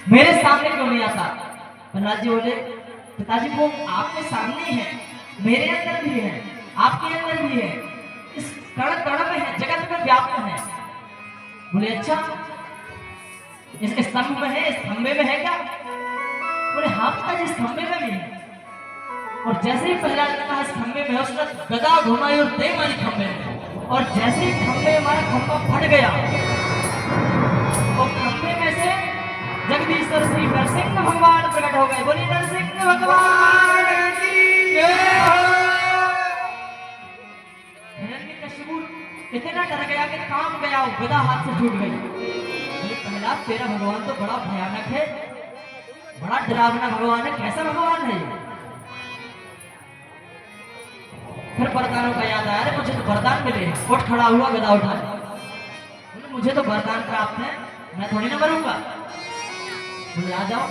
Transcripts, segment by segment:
मेरे सामने क्यों नहीं आता? प्रहलाद जी बोले, पिताजी वो आपके सामने ही है, मेरे अंदर भी है, आपके अंदर भी है, इस कण कण में है, जगत में व्याप्त है। बोले अच्छा, इस स्तंभ में है, इस खंबे में है क्या? बोले हाँ पिताजी, इस खंबे में भी है। और जैसे ही प्रहलाद ने कहा इस खंबे में है, उसने गदा घुमाई और दे मारी खंबे में, और जैसे ही खंबे हमारा खंबा फट गया, और खंबे में से जगदीश्वर श्री नरसिंह भगवान प्रकट हो गए। बोलिए नरसिंह भगवान की जय हो। हिरण्यकशिपु इतना डर गया कि कांप गया, गदा हाथ से छूट गई। बोले प्रहलाद, तेरा भगवान तो बड़ा भयानक है, बड़ा डरावना भगवान है, कैसा भगवान है ये? फिर वरदानों का याद आया, मुझे तो वरदान मिले हैं। उठ खड़ा हुआ, गदा उठा, मुझे तो वरदान प्राप्त है, मैं थोड़ी ना मरूंगा। बोले आ जाओ।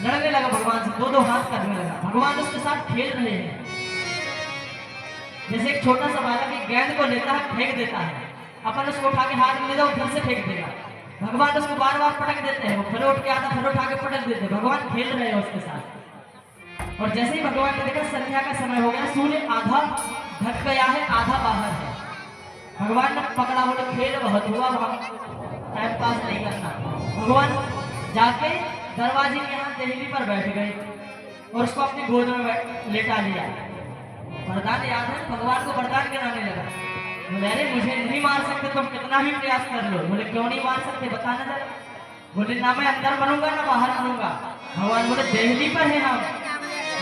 लड़ने लगा भगवान से, दो दो हाथ करने लगा। भगवान उसके साथ खेल रहे हैं, जैसे एक छोटा सा बालक एक गेंद को लेता है, फेंक देता है, अपन उसको उठा के हाथ में ले जाओ, फिर से फेंक देगा। भगवान उसको बार बार पटक देते हैं, वो फिर उठ के आता, फिर उठा के पटक देते हैं। भगवान खेल रहे हैं उसके साथ। और जैसे ही भगवान ने देखा संध्या का समय हो गया, सूर्य आधा ढक गया है, आधा बाहर है, भगवान ने पकड़ा, बोले खेल बहुत हुआ, टाइम पास नहीं करना। भगवान जाके दरवाजे के यहाँ देहली पर बैठ गए और उसको अपनी गोद में लेटा लिया। वरदान याद है, भगवान को वरदान गिनाने लगा। बोले अरे मुझे नहीं मार सकते, तुम कितना भी प्रयास कर लो। बोले क्यों नहीं मार सकते, बताना जरा। बोले ना मैं अंदर बनूंगा ना बाहर बनूंगा। भगवान बोले देहली पर है हम,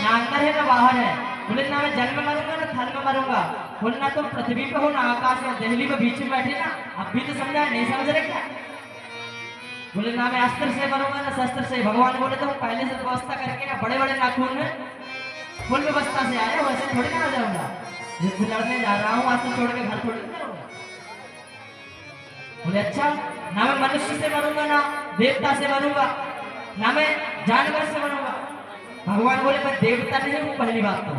ना अंदर है ना बाहर है। बोले ना मैं जल में मरूंगा ना थल में मरूंगा। बोले ना तुम पृथ्वी पे हो ना आकाश में, देहली में बीच में बैठे ना। अब भी तो समझा, नहीं समझ रहे क्या? बोले ना मैं अस्त्र से मरूंगा ना शस्त्र से। भगवान बोले तो पहले से व्यवस्था करके ना, बड़े बड़े नाखून में फुल व्यवस्था से आया, वैसे थोड़ी ना आ जाऊंगा। जिस लड़ने जा रहा हूँ, आसन छोड़ के घर थोड़ी ना जाऊंगा। बोले अच्छा, ना मैं मनुष्य से मरूंगा ना देवता से मरूंगा, ना मैं जानवर से मरूंगा। भगवान बोले मैं देवता नहीं हूँ, पहली बात तो,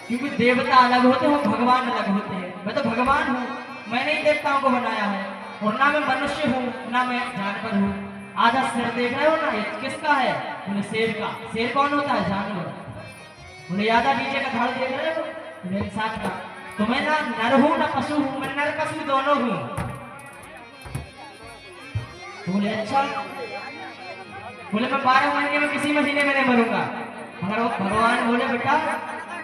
क्योंकि देवता अलग होते हैं, भगवान अलग होते हैं। मैं तो भगवान हूँ, मैंने ही देवताओं को बनाया है। और ना मैं मनुष्य हूँ ना मैं जानवर हूँ। आधा सिर देख रहे हो ना, ये किसका है? बोले शेर का। शेर कौन होता है? जानवर। बोले आधा नीचे का धड़ देख रहे हो? बोले इंसान का। तो मैं ना नर हूँ ना पशु हूँ, मैं नर पशु दोनों हूँ। बोले अच्छा। बोले मैं 12 महीने में किसी महीने में नहीं मरूंगा। मगर भगवान बोले बेटा,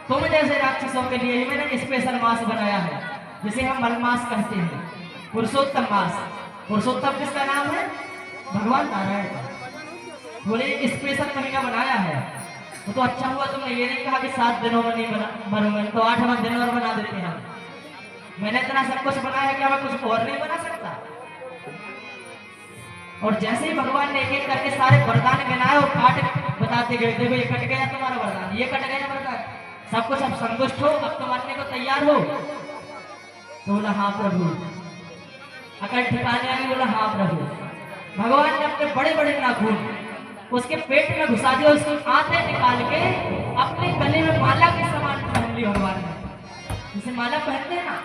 तुम जैसे राक्षसों के लिए ही मैंने स्पेशल मास बनाया है, जिसे हम मलमास कहते हैं, पुरुषोत्तम मास। पुरुषोत्तम किसका नाम है? भगवान नारायण का। बोले स्पेशल महीना बनाया है। वो तो अच्छा हुआ तुमने ये नहीं कहा कि 7 दिनों में नहीं मरूंगा, तो 8वां दिन और बना देते हैं। मैंने इतना सब कुछ बनाया, क्या मैं कुछ और नहीं बना सकता? और जैसे ही भगवान ने एक एक करके सारे वरदान गिनाए और काट बताते गए, देखो ये कट गया तुम्हारा वरदान, ये कट गया वरदान, सब कुछ अब संतुष्ट हो, अब तुम मरने को तैयार हो? तो बोला हाँ प्रभु। अकल ठिकाने आगे बोला हाँ प्रभु। भगवान ने अपने बड़े बड़े नाखून उसके पेट में घुसा दिया, उसकी आंतें निकाल के अपने गले में माला के समान पहन ली भगवान ने। जिसे माला पहनते हैं ना,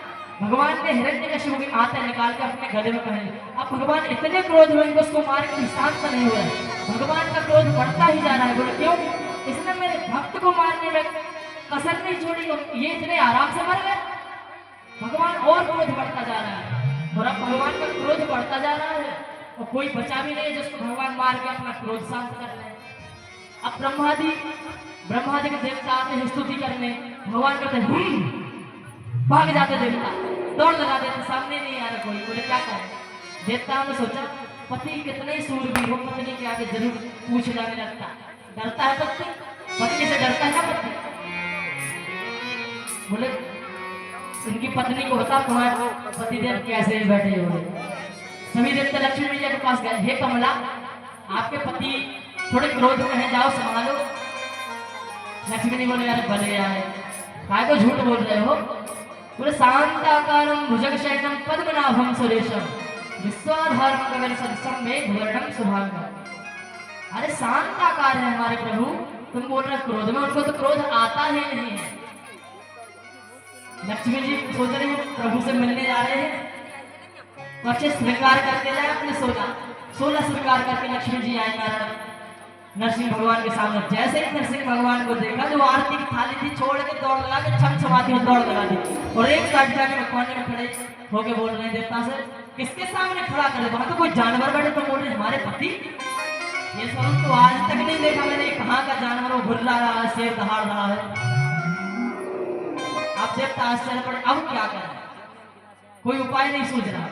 भगवान ने हिरण्यकशिपु की आंतें निकाल के अपने गले में पहन ली। अब भगवान इतने क्रोध हुए, उसको मार के शांत नहीं हुए। भगवान का क्रोध बढ़ता ही जा रहा है। बोले क्यों? इसने मेरे भक्त को मारने में कसर नहीं छोड़ी, ये इतने आराम से मर गए। भगवान और क्रोध बढ़ता जा रहा है, और अब भगवान का क्रोध बढ़ता जा रहा है, और कोई बचा भी नहीं जिसको भगवान मार के अपना क्रोध शांत कर ले। अब ब्रह्मादि के देवता आते हैं स्तुति करने, भगवान कहते हैं भाग जाते देवता, दौड़ लगा देते, सामने नहीं आ रहा कोई। बोले क्या करें? देवताओं ने सोचा पति कितने सूरवीर हो, पत्नी के आगे जरूर पूछ जाने लगता। डरता है पति, पत्नी से डरता है ना पति। बोले इनकी पत्नी को बता तुम्हारे पतिदेव कैसे बैठे हो। सभी देवता लक्ष्मी मैया के पास गए, हे कमला आपके पति थोड़े क्रोध में हैं, जाओ संभालो। लक्ष्मी ने बोले यार भले आए, काय को झूठ बोल रहे हो? बोले शांताकारं भुजगशयनं पद्मनाभं सुरेशं विश्वाधारं गगन सदृशं मेघवर्णं शुभांगं। अरे शांताकार है हमारे प्रभु, तुम बोल रहे क्रोध में, उनको तो क्रोध आता ही नहीं है। लक्ष्मी जी सोच रहे हैं प्रभु से मिलने जा रहे हैं, तो अच्छे श्रृंगार करके जाए अपने सोना, 16 श्रृंगार करके लक्ष्मी जी आई नारायण नरसिंह भगवान के सामने। जैसे ही नरसिंह भगवान को देखा, जो आरती की थाली थी छोड़ के दौड़ लगा के छम छमाती में दौड़ लगा दी और एक साइड जाके कोने में खड़े होके बोल रहे हैं देवता से, किसके सामने खड़ा करे? वहां तो कोई जानवर बैठे तो बोल रहे हमारे पति। ये स्वरूप तो आज तक नहीं देखा मैंने, कहाँ का जानवर वो भुल्ला रहा है, शेर दहाड़ रहा है। आप देवता आश्चर्य पड़े, अब क्या करें? कोई उपाय नहीं सूझ रहा।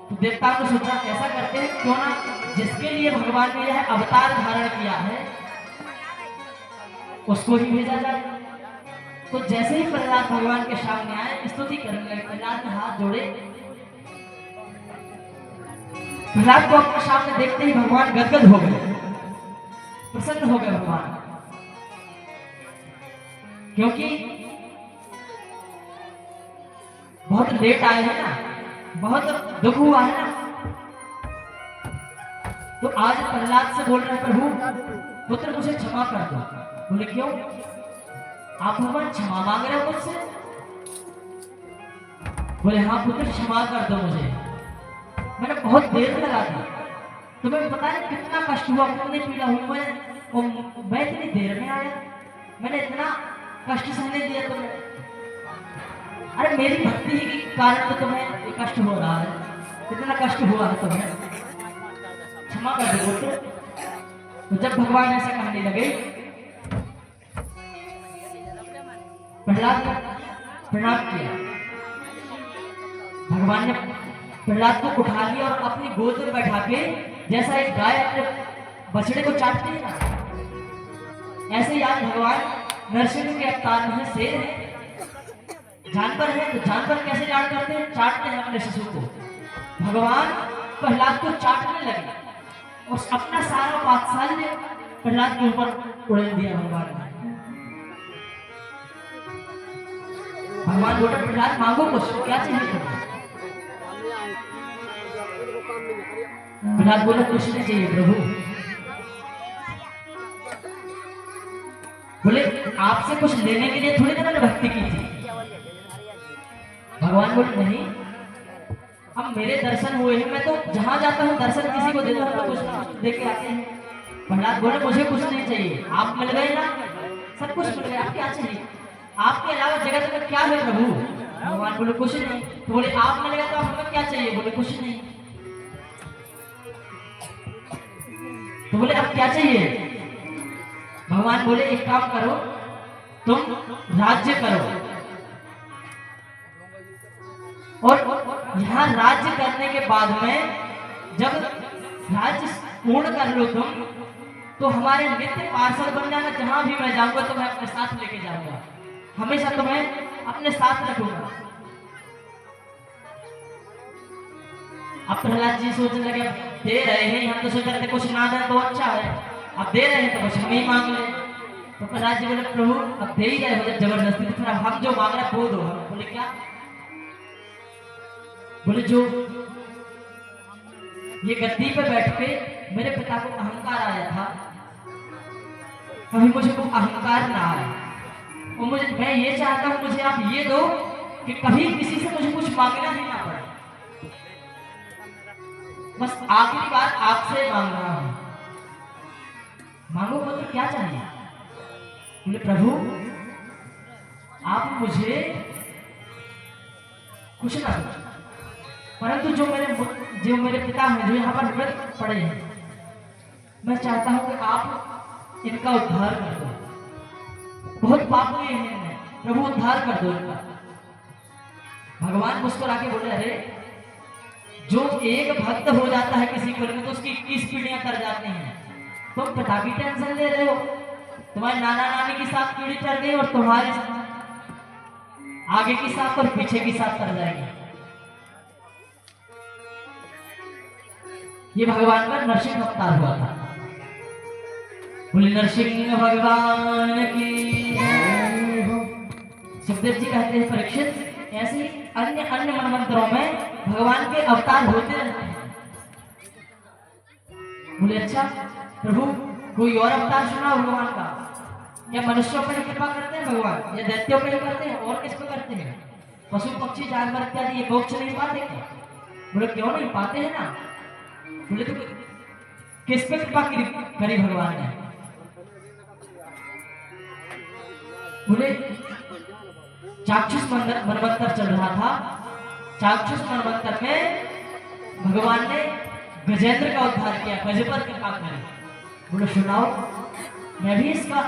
तो देवता को सोचा ऐसा करते हैं, क्यों ना जिसके लिए भगवान ने यह अवतार धारण किया है उसको ही भेजा जाए। तो जैसे ही प्रहलाद भगवान के सामने आए, स्तुति करने लगे, प्रहलाद ने हाथ जोड़े। प्रहलाद को अपने सामने देखते ही भगवान गदगद हो गए, प्रसन्न हो गए भगवान, क्योंकि बहुत लेट आए हैं ना, बहुत दुख हुआ है ना। तो आज प्रहलाद से बोल रहे हैं, प्रभु पुत्र मुझे क्षमा कर दो। बोले क्यों? आप भगवान क्षमा मांग रहे हो मुझसे? बोले हाँ पुत्र क्षमा कर दो मुझे, मैंने बहुत देर लगा दी, तुम्हें पता है कितना कष्ट हुआ, कितनी पीड़ा हुई, मैं इतनी देर में आया, मैंने इतना कष्ट सहने दिया तुम्हें। अरे मेरी भक्ति के कारण तो तुम्हें ये कष्ट हो रहा है, कितना कष्ट हुआ है तुम्हें, क्षमा कर दो पुत्र। तो जब भगवान ऐसा कहने लगे, प्रहलाद ने प्रणाम किया। भगवान ने प्रहलाद को उठा लिया और अपनी गोद में बैठा के, जैसा एक गाय अपने बछड़े को चाटती है ना, ऐसे ही आज भगवान नरसिंह के अवतार में शेर है, जानवर है, तो जानवर कैसे लाड करते हैं? चाटते हैं अपने शिशु को। भगवान प्रहलाद को चाटने लगे और अपना सारा वात्सल्य प्रहलाद के ऊपर उड़ेल दिया भगवान ने। भगवान बोले प्रहलाद मांगो कुछ, क्या चाहिए तुम्हें? प्रहलाद बोले कुछ नहीं चाहिए प्रभु। बोले आपसे कुछ लेने के लिए थोड़ी ना मैंने भक्ति की थी। भगवान बोले नहीं, अब मेरे दर्शन हुए हैं, मैं तो जहां जाता हूं दर्शन किसी को देता हूं तो कुछ ना कुछ देके आते हैं। प्रहलाद बोले मुझे कुछ नहीं चाहिए, आप मिल गए ना, सब कुछ मिल गया, आप क्या चाहिए? आपके अलावा जगत में क्या है प्रभु? भगवान बोले कुछ नहीं। तो बोले आप मिल गए तो हमें क्या चाहिए? बोले कुछ नहीं। तो बोले अब क्या चाहिए? भगवान बोले एक काम करो, तुम राज्य करो और यहाँ राज्य करने के बाद में जब राज्य पूर्ण कर लो तुम, तो हमारे नित्य पार्षद बन जाना, जहां भी मैं जाऊंगा तो मैं अपने साथ लेके जाऊंगा, हमेशा तुम्हें अपने साथ रखूंगा। अब प्रहलाद जी सोचने लगे दे रहे हैं, हम तो सोच रहे थे कुछ ना दें तो अच्छा है, अब दे रहे हैं तो कुछ हम ही मांग ले। तो प्रहलाद जी बोले प्रभु अब दे ही रहे हो जबरदस्ती, तो फिर हम जो मांग रहे हैं वो दो। बोले क्या? बोले जो ये गद्दी पे बैठ के मेरे पिता को अहंकार आया था, कभी मुझे को अहंकार ना आए, और मुझे मैं ये चाहता हूं मुझे आप ये दो कि कभी किसी से मुझे कुछ मांगना ही ना पड़े, बस आखिरी बार आपसे मांग रहा हूं, मांगो पुत्र क्या चाहिए? बोले प्रभु आप मुझे कुछ ना कुछ, परंतु जो मेरे पिता हैं जो यहाँ पर मृत पड़े हैं, मैं चाहता हूं कि आप इनका उद्धार कर दो, बहुत पाप हुए हैं इन्हें, प्रभु उद्धार कर दो इनका। भगवान मुस्कुरा के बोले अरे जो एक भक्त हो जाता है किसी कुल में तो उसकी 21 पीढ़ियां कर जाती हैं, तुम पिता की टेंशन ले रहे हो, तुम्हारे नाना नानी की 7 पीढ़ी चढ़ गई और तुम्हारे आगे की 7 और पीछे की 7 कर जाएगी। ये भगवान का नरसिंह अवतार हुआ था। बोले नरसिंह भगवान की सुखदेव जी कहते हैं परीक्षित ऐसे अन्य अन्य मनमंत्रों में भगवान के अवतार होते रहते हैं। बोले अच्छा प्रभु कोई और अवतार सुना भगवान का? या मनुष्यों पर कृपा करते हैं भगवान, या दैत्यों पर करते हैं, और किस पर करते हैं? पशु पक्षी जानवर इत्यादि ये मोक्ष नहीं पाते क्या? बोले क्यों नहीं पाते हैं ना। बोले तो किस पे कृपा करी भगवान ने। बोले चाक्षुष मनवंतर चल रहा था। चाक्षुष मनवंतर में भगवान ने गजेंद्र का उद्धार किया। गज पर कृपा करें। बोले सुनाओ, मैं भी इसका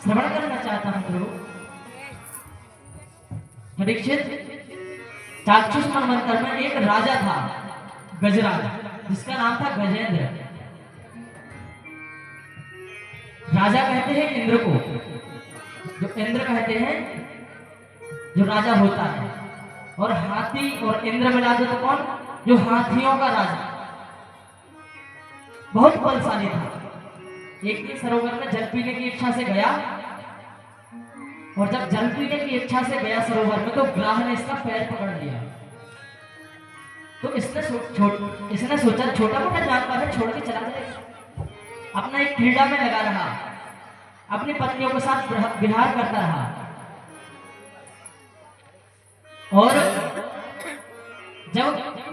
श्रवण करना चाहता हूं प्रभु। परीक्षित, चाक्षुष मनवंतर में एक राजा था गजराज, जिसका नाम था गजेंद्र। राजा कहते हैं इंद्र को, जो इंद्र कहते हैं जो राजा होता है। और हाथी और इंद्र मिला दो तो कौन? जो हाथियों का राजा, बहुत बलशाली था। एक दिन सरोवर में जल पीने की इच्छा से गया, और जब जल पीने की इच्छा से गया सरोवर में, तो ग्राह ने इसका पैर पकड़ लिया। तो इसने सोचा छोटा मोटा जानवर है, छोड़ के चला जाएगा। अपना एक क्रीड़ा में लगा रहा, अपनी पत्नियों के साथ विहार करता रहा। और जब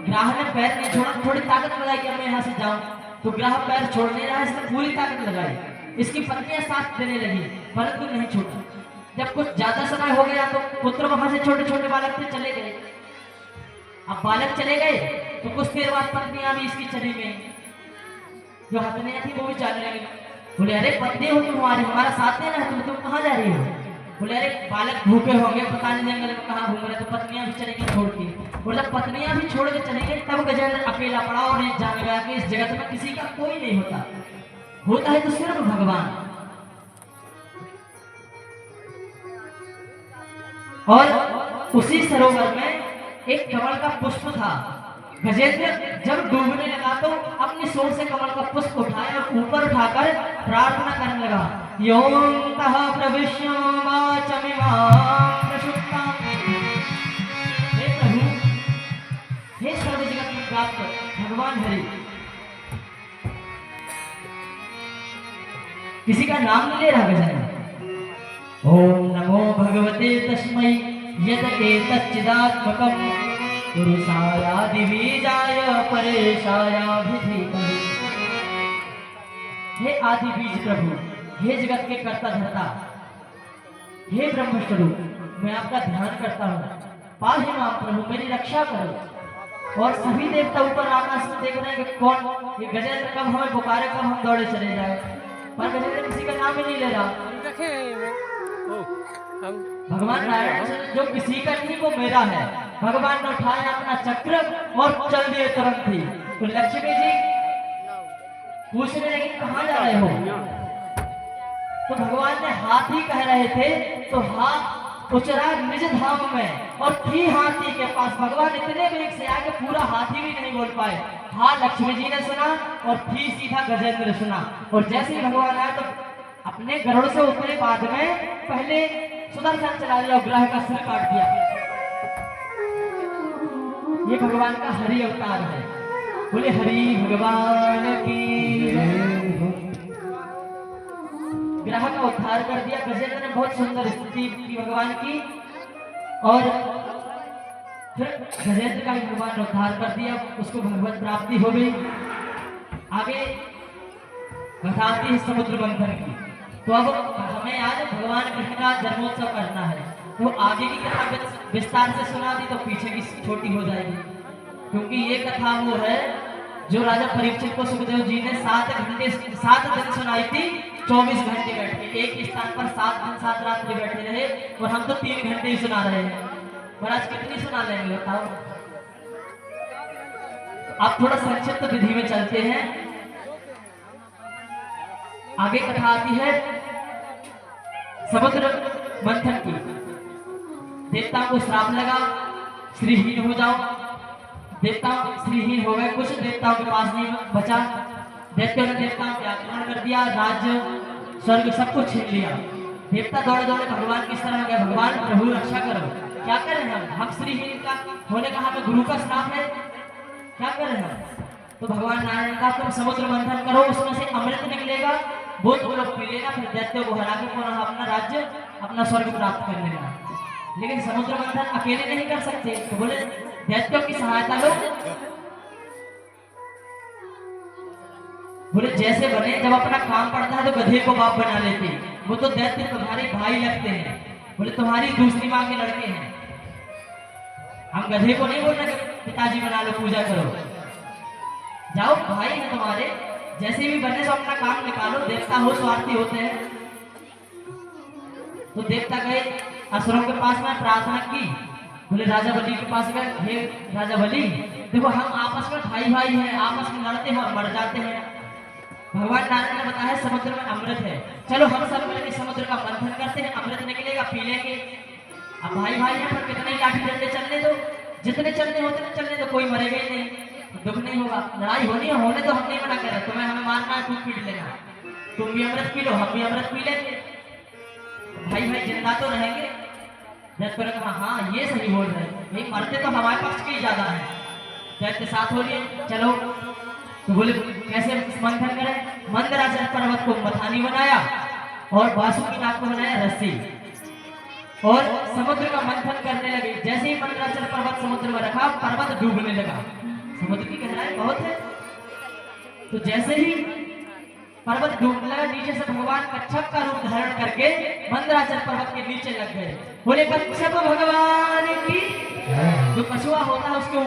ग्राह ने पैर नहीं छोड़ा, थोड़ी ताकत लगाई कि मैं यहां से जाऊं, तो ग्राह पैर छोड़ नहीं रहा, इसने पूरी ताकत लगाई। इसकी पत्नियां साथ देने लगी, परंतु नहीं छोड़ा। जब कुछ ज्यादा समय हो गया तो पुत्र वहां से छोटे छोटे बालक थे चले गए। अब बालक चले गए तो कुछ देर बाद पत्नियां भी इसकी चली गई। जो हथनियां थी वो भी जाने लगी। बोले अरे पत्नी हो तुम्हारी, हमारा साथ देना है, तुम कहाँ जा रही हो? बोले अरे बालक भूखे होंगे, पता नहीं जंगल में कहाँ घूम रहे। तो पत्नियां भी चली गई छोड़ के। और जब पत्नियां भी छोड़ के चली गई, तब गजेंद्र अकेला पड़ा और ये जान गया कि इस जगत में किसी का कोई नहीं होता, होता है तो सिर्फ भगवान। और उसी सरोवर में एक कमल का पुष्प था। गजेंद्र जब डूबने लगा तो अपनी सोच से कमल का पुष्प उठाया और ऊपर उठाकर प्रार्थना करने लगा, योऽन्तः प्रविश्य वाचमिमां प्रसुप्तां। हे प्रभु, हे सर्व जगत में प्राप्त भगवान हरि। किसी का नाम नहीं ले रहा गजेंद्र। ओम नमो भगवते तस्मै यदकेतच्चिदात्मकं पुरुषायादिबीजाय परेशायाभिधीमहि। हे आदि बीज प्रभु, हे जगत के कर्ता धर्ता, हे ब्रह्म स्वरूप, मैं आपका ध्यान करता हूँ। पाहि मां प्रभु, मेरी रक्षा करो। और सभी देवता ऊपर आकाश में देख रहे हैं कि कौन ये गजेंद्र कब हमें पुकारे, कब हम दौड़े चले जाए। पर गजेंद्र किसी का नाम ही नहीं ले रहा। भगवान नारायण जो किसी का नहीं वो मेरा है। भगवान ने उठाया अपना चक्र और चल दिए तुरंत ही। तो लक्ष्मी जी पूछने लगी कहाँ जा रहे हो? तो भगवान ने हाथी कह रहे थे, तो हाथ उचरा निज धाम में और थी हाथी के पास। भगवान इतने वेग से आगे पूरा हाथी भी नहीं बोल पाए। हाँ लक्ष्मी जी ने सुना और थी सीधा गजेंद्र सुना। और जैसे ही भगवान आए तो अपने गरुड़ से उतरे, बाद में पहले सुदर्शन चला लिया और ग्रह का सिर काट दिया। ये भगवान का हरि अवतार है। बोले हरि भगवान की। ग्रह का उद्धार कर दिया गजेंद्र ने, बहुत सुंदर स्तुति की भगवान की। और फिर गजेंद्र का भी भगवान ने उद्धार कर दिया, उसको भगवत प्राप्ति हो गई। आगे बताती है समुद्र मंथन की। तो अब हमें आज भगवान कृष्ण का जन्मोत्सव करना है, तो आगे की कथा विस्तार से सुना दी तो पीछे की छोटी हो जाएगी। क्योंकि ये कथा वो है जो राजा परीक्षित को सुखदेव जी ने 7 दिन सुनाई थी। 24 घंटे बैठे एक स्थान पर 7 दिन 7 रात्रि बैठे रहे, और हम तो 3 घंटे ही सुना रहे हैं। पर आज कितनी सुना लेंगे बताओ? आप थोड़ा संक्षिप्त विधि में चलते हैं। आगे कथा आती है समुद्र मंथन की। देवताओं को श्राप लगा, श्रीहीन हो जाओ। देवता श्रीहीन हो गए, कुछ देवताओं के पास नहीं बचा। दैत्यों ने देवताओं पे आक्रमण कर दिया, राज्य स्वर्ग सब कुछ छीन लिया। देवता दौड़े दौड़े भगवान की शरण गए, भगवान प्रभु रक्षा करो। क्या करें हम श्रीहीन का होने का हमें गुरु का श्राप है, क्या करें हम? तो भगवान नारायण का तुम समुद्र मंथन करो, उसमें से अमृत निकलेगा, वो तुम लोग पी लेना, फिर दैत्यों को हरा के पुनः अपना राज्य अपना स्वर्ग प्राप्त कर लेना। लेकिन समुद्र मंथन अकेले नहीं कर सकते। तो बोले दैत्यों की सहायता लो। बोले जैसे बने, जब अपना काम पड़ता है तो गधे को बाप बना लेते, वो तो दैत्य तुम्हारे भाई लगते हैं। बोले तुम्हारी दूसरी माँ के लड़के हैं, हम गधे को नहीं बोल रहे पिताजी बना लो, पूजा करो। जाओ भाई है तुम्हारे, जैसे भी बने तो अपना काम निकालो। देवता हो स्वार्थी होते हैं। तो देवता गए असुरों के पास में, प्रार्थना की। बोले राजा बलि के पास गए, हे राजा बलि देखो हम आपस में भाई भाई हैं, आपस में लड़ते हैं और मर जाते हैं। भगवान नारायण ने बताया समुद्र में अमृत है, चलो हम सब मिलकर समुद्र का मंथन करते हैं, अमृत निकलेगा पी लेंगे। अब भाई भाई हैं पर कितने लाठी डंडे चलने दो, जितने चलने होते हैं चलने दो, कोई मरेगा ही नहीं, दुख नहीं होगा। लड़ाई होनी है, होने तो हम नहीं मना कर रहे, तुम्हें हमें मारना है खुद पीट लेना, तुम भी अमृत पी लो हम भी अमृत पी लेंगे, भाई भाई जिंदा तो रहेंगे। दैत्य ने कहा हाँ ये सही बोल रहे हैं, ये मरते तो हमारे पक्ष के ही ज्यादा है। दैत्य साथ हो लिए, चलो। तो बोले कैसे मंथन करें? मंदराचल पर्वत को मथानी बनाया और वासुकी नाग को बनाया रस्सी, और समुद्र का मंथन करने लगे। जैसे ही मंदराचल पर्वत समुद्र में रखा, पर्वत डूबने लगा। समुद्र की गहराई बहुत है। तो जैसे ही पर्वत डूबने लगा, नीचे से भगवान कच्छप का रूप धारण करके मंदराचल पर्वत के नीचे लग गए। बोले कच्छप भगवान की, जो कछुआ होता है उसके